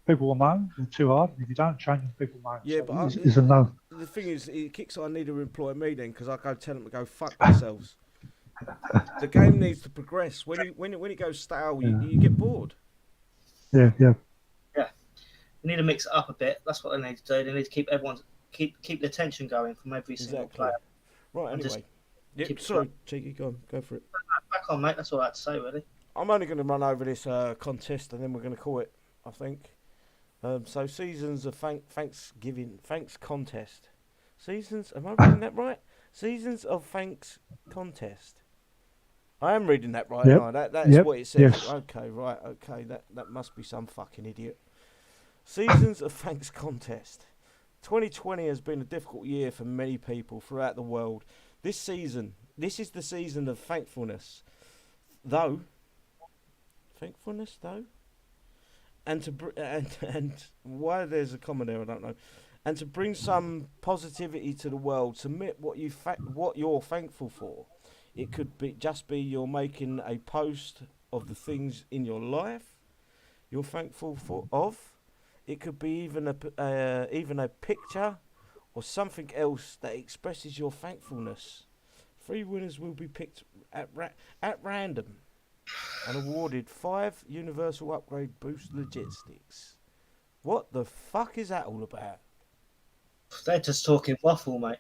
people will moan. They're too hard. If you don't change them, people moan. Yeah, so but it's a no. The thing is, Kixeye need to employ me then, because I go tell them to go fuck themselves. The game needs to progress. When it goes stale, you get bored. Yeah. You need to mix it up a bit. That's what they need to do. They need to keep everyone keep the tension going from every single player. Right. Anyway, sorry, Cheeky, go for it. Back on, mate. That's all I had to say, really. I'm only going to run over this contest, and then we're going to call it, I think. So seasons of thanks contest. Seasons. Am I reading that right? Seasons of thanks contest. I am reading that right. Yep. No, that's what it says. Yes. Okay, right. Okay, that must be some fucking idiot. Seasons of thanks contest. 2020 has been a difficult year for many people throughout the world. This is the season of thankfulness, though. And why there's a comma there, I don't know. And to bring some positivity to the world, submit what you're thankful for. It could be you're making a post of the things in your life you're thankful of. It could be even a picture or something else that expresses your thankfulness. 3 winners will be picked at random and awarded 5 Universal Upgrade Boost Logistics. What the fuck is that all about? They're just talking waffle, mate.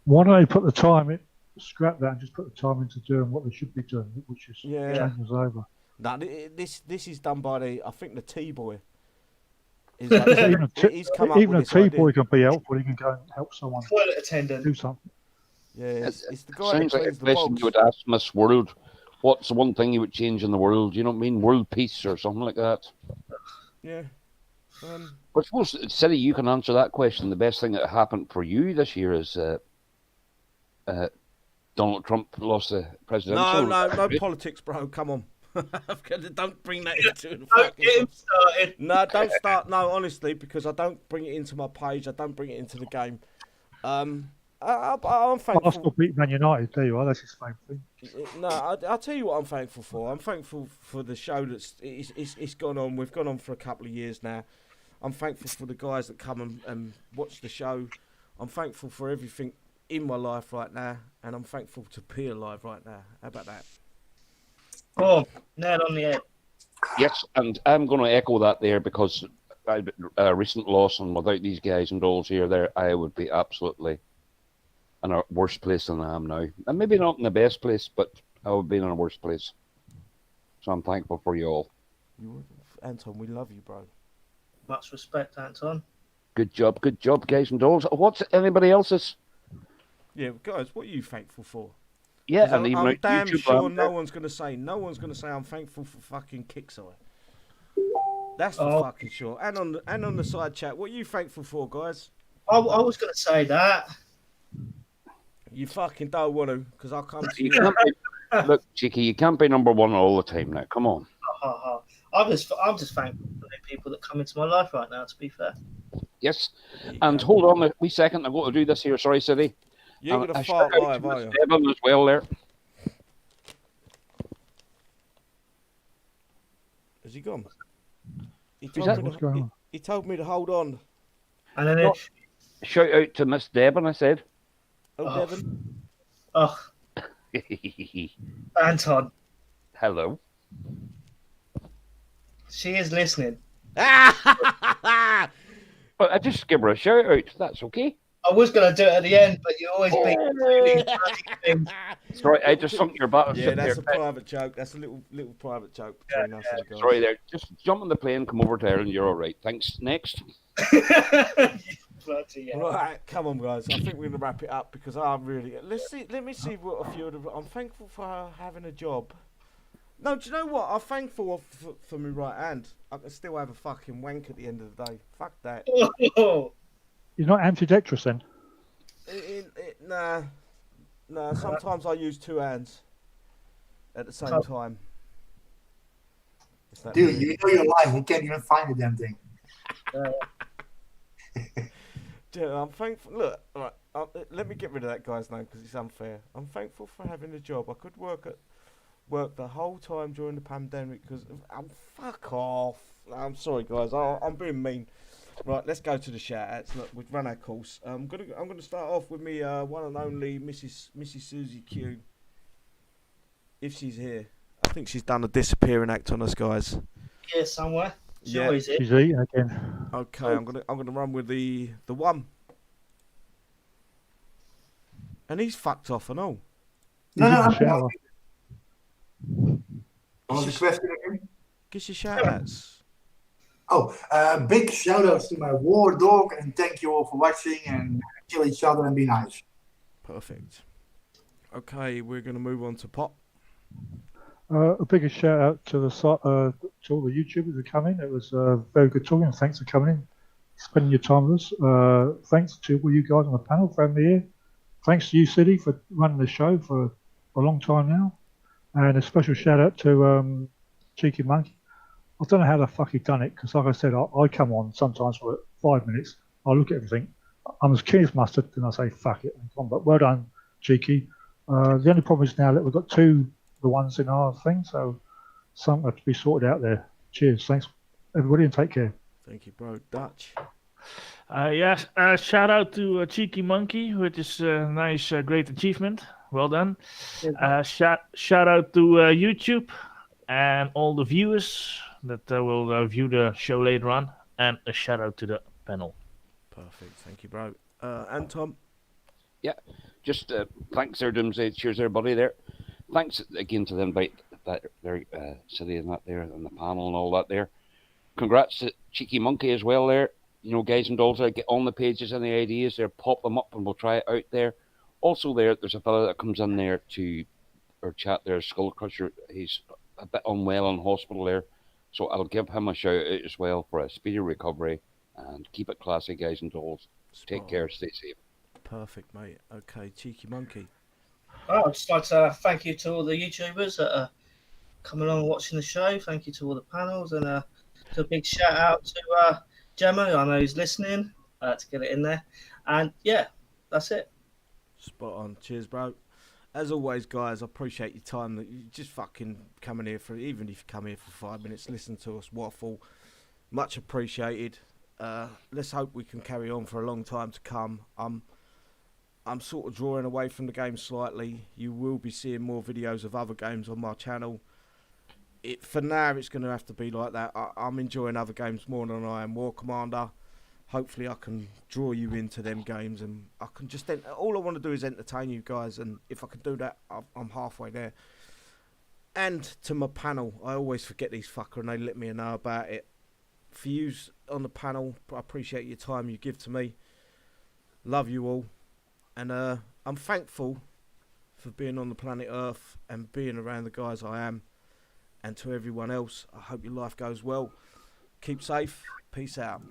Why don't they put the time in? Scrap that and just put the time into doing what they should be doing, which is changes over. No, this is done by I think the T-boy. Even a T-boy can be helpful. He can go and help someone Toilet attendant. do something. Yeah, it's the guy Sounds that like a cleans the question bogs. you would ask Miss World. What's the one thing you would change in the world? You know what I mean? World peace or something like that. Yeah. I suppose, Siddy, you can answer that question. The best thing that happened for you this year is Donald Trump lost the presidential. No politics, bro. Come on. Don't bring that into the Don't get him started. No, don't start. No, honestly, because I don't bring it into my page. I don't bring it into the game. I'm thankful. Arsenal beat Man United, there you are. That's his main thing. No, I'll tell you what I'm thankful for. I'm thankful for the show it's gone on. We've gone on for a couple of years now. I'm thankful for the guys that come and watch the show. I'm thankful for everything in my life right now, and I'm thankful to be alive right now. How about that? Oh, nail on the head. Yes, and I'm going to echo that there because a recent loss, and without these guys and dolls here, I would be absolutely in a worse place than I am now. And maybe not in the best place, but I would be in a worse place. So I'm thankful for you all. Anton, we love you, bro. Much respect, Anton. Good job, guys and dolls. What's anybody else's? Yeah, guys, what are you thankful for? Yeah, and I'm damn YouTube sure no one's going to say I'm thankful for fucking Kixeye. That's for fucking sure. And on the side chat, what are you thankful for, guys? I was going to say that. You fucking don't want to, because I'll come to you. Look, Cheeky, you can't be number one all the time now. Come on. I'm just thankful for the people that come into my life right now, to be fair. Yes. And hold on a wee second. I've got to do this here. Sorry, Siddy. You're going to fart live, are you? Devon as well there. Has he gone? He told me to hold on. And then shout out to Miss Devon, I said. Devon. Oh. Anton. Hello. She is listening. But I just give her a shout out. That's okay. I was going to do it at the end, but you always beat me. Sorry, I just sunk your butt. Yeah, that's a private joke. That's a little private joke between us and the guys. Sorry there. Just jump on the plane, come over to Ireland. You're all right. Thanks. Next. Right, come on, guys. I think we're gonna wrap it up because I'm really. Let me see what a few of the. I'm thankful for having a job. No, do you know what? I'm thankful for my right hand. I can still have a fucking wank at the end of the day. Fuck that. You're not ambidextrous then? Nah. Sometimes I use two hands at the same time. Dude, you know you're lying. You can't even find the damn thing. Dude, I'm thankful. Look, all right, let me get rid of that guy's name because it's unfair. I'm thankful for having a job. I could work the whole time during the pandemic because I'm fuck off. I'm sorry, guys. I'm being mean. Right, let's go to the shout-outs. Look, we've run our course. I'm gonna start off with me one and only Mrs. Susie Q. If she's here, I think she's done a disappearing act on us, guys. Yeah, somewhere. Yeah, she's eating again. Okay, I'm gonna run with the one. And he's fucked off and all. No. What was the question again? Give your shout-outs. Big shout-outs to my war dog, and thank you all for watching, and kill each other and be nice. Perfect. Okay, we're going to move on to Pop. A biggest shout out to all the YouTubers who come in. It was very good talking. Thanks for coming in, spending your time with us. Thanks to all you guys on the panel for having me here. Thanks to you, Siddy, for running the show for a long time now. And a special shout out to Cheeky Monkey. I don't know how the fuck he done it, because like I said, I come on sometimes for 5 minutes. I look at everything. I'm as keen as mustard, and I say fuck it. But well done, Cheeky. The only problem is now that we've got the ones in our thing, so something has to be sorted out there. Cheers. Thanks, everybody, and take care. Thank you, bro. Dutch. Yes, shout out to Cheeky Monkey with this nice, great achievement. Well done. Shout out to YouTube and all the viewers that will view the show later on, and a shout out to the panel. Perfect. Thank you, bro. And Tom? Yeah, just thanks there, Doomsday. Cheers, everybody there. Thanks again to the invite that there, Siddy and that there, and the panel and all that there. Congrats to Cheeky Monkey as well there. You know, guys and dolls, get on the pages and the ideas there, pop them up, and we'll try it out there. Also, there's a fella that comes in there to our chat there, Skull Crusher. He's a bit unwell in hospital there, so I'll give him a shout out as well for a speedy recovery. And keep it classy, guys and dolls. Take care, stay safe. Perfect, mate. Okay, Cheeky Monkey. I'd just like to thank you to all the YouTubers that are coming along and watching the show. Thank you to all the panels, and a big shout out to Gemma, I know he's listening, to get it in there. And yeah, that's it. Spot on. Cheers, bro. As always, guys, I appreciate your time. That you just fucking coming here for, even if you come here for 5 minutes, listen to us waffle. Much appreciated. Let's hope we can carry on for a long time to come. I'm sort of drawing away from the game slightly. You will be seeing more videos of other games on my channel. For now, it's going to have to be like that. I'm enjoying other games more than I am War Commander. Hopefully I can draw you into them games, and I can just, all I want to do is entertain you guys, and if I can do that, I'm halfway there. And to my panel, I always forget these fuckers, and they let me know about it. For you on the panel, I appreciate your time you give to me. Love you all. And I'm thankful for being on the planet Earth and being around the guys I am. And to everyone else, I hope your life goes well. Keep safe. Peace out.